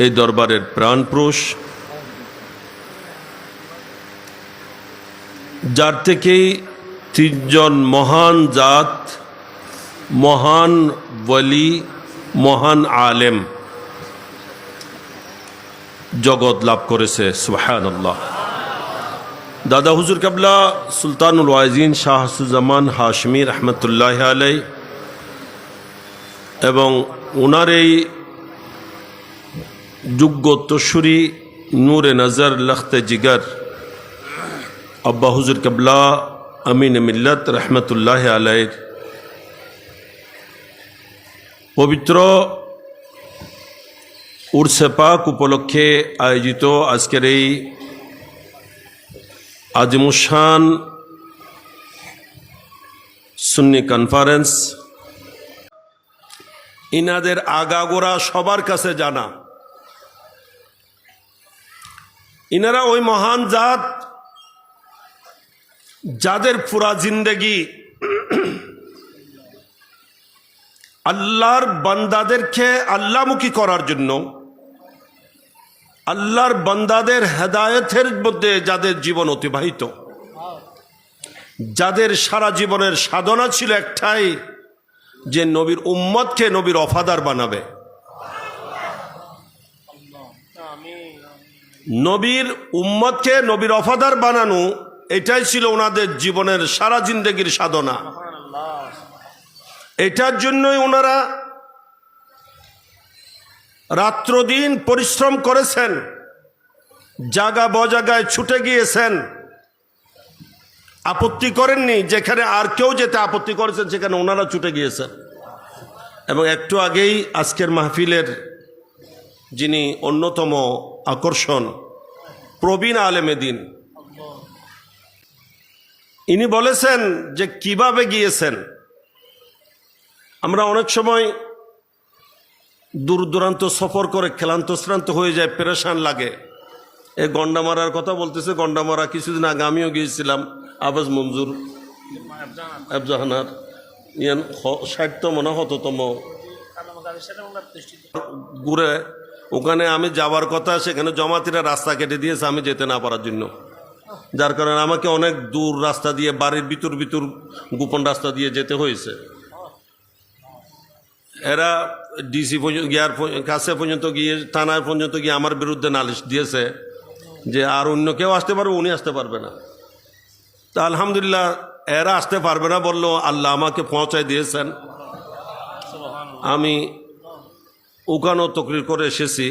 এই দরবারের প্রাণপুরুষ, যার থেকেই তিনজন মহান জাত, মহান ওয়ালি, মহান আলেম জগৎ লাভ করেছে। সুবহানাল্লাহ। দাদা হুজুর কেবলা সুলতানুল ওয়াইজিন শাহ হাসুজ্জামান হাশমি রহমতুল্লাহ আলাই এবং ওনার এই যোগ্য উত্তরসূরি নূরে নজর লখতে জিগর আব্বা হুজুর কেবলা আমিন মিল্লত রহমতুল্লাহ আলাইর পবিত্র উরসে পাক উপলক্ষে আয়োজিত আজকের এই আজিমুশান সুন্নি কনফারেন্স ইনাদের আগাগোড়া সবার কাছে জানা। ইনারা ওই মহান জাত যাদের পুরা জিন্দেগি আল্লাহর বান্দাদেরকে আল্লাহমুখী করার জন্য, আল্লাহর বান্দাদের হেদায়েতের মধ্যে যাদের জীবন অতিবাহিত, যাদের সারা জীবনের সাধনা ছিল একটাই, যে নবীর উম্মতকে নবীর ওয়াফাদার বানাবে। নবীর উম্মতকে নবীর ওয়াফাদার বানানো, এটাই ছিল ওনাদের জীবনের সারা জিন্দেগির সাধনা। এটার জন্যই ওনারা রাত্রদিন পরিশ্রম করেছেন, জায়গা বজাগায় ছুটে গিয়েছেন, আপত্তি করেননি। যেখানে আর কেউ যেতে আপত্তি করেছেন সেখানে ওনারা ছুটে গিয়েছেন। এবং একটু আগেই আজকের মাহফিলের যিনি অন্যতম আকর্ষণ, প্রবীণ আলেমে দ্বীন, ইনি বলেছেন যে কিভাবে গিয়েছেন। আমরা অনেক সময় দূর দূরান্ত সফর করে ক্লান্ত শ্রান্ত হয়ে যায়, পেরেশান লাগে। এই গন্ডামারার কথা বলতেছে, গন্ডামারা কিছুদিন আগে আমিও গিয়েছিলাম, আবাজ মঞ্জুর আফজাহানার 60তম না 100তম ঘুরে ওখানে আমি যাওয়ার কথা, সেখানে জমাতিরা রাস্তা কেটে দিয়েছে আমি যেতে না পারার জন্য, যার কারণে আমাকে অনেক দূর রাস্তা দিয়ে, বাড়ির ভিতর ভিতর গোপন রাস্তা দিয়ে যেতে হয়েছে। এরা ডিসি গিয়ার কাছে পর্যন্ত গিয়ে, থানায় পর্যন্ত গিয়ে আমার বিরুদ্ধে নালিশ দিয়েছে যে আর অন্য কেউ আসতে পারবে, উনি আসতে পারবে না। তা আলহামদুলিল্লাহ এরা আসতে পারবে না বললো, আল্লাহ আমাকে পৌঁছায় দিয়েছেন। আমি ওখানেও তকরির করে এসেছি।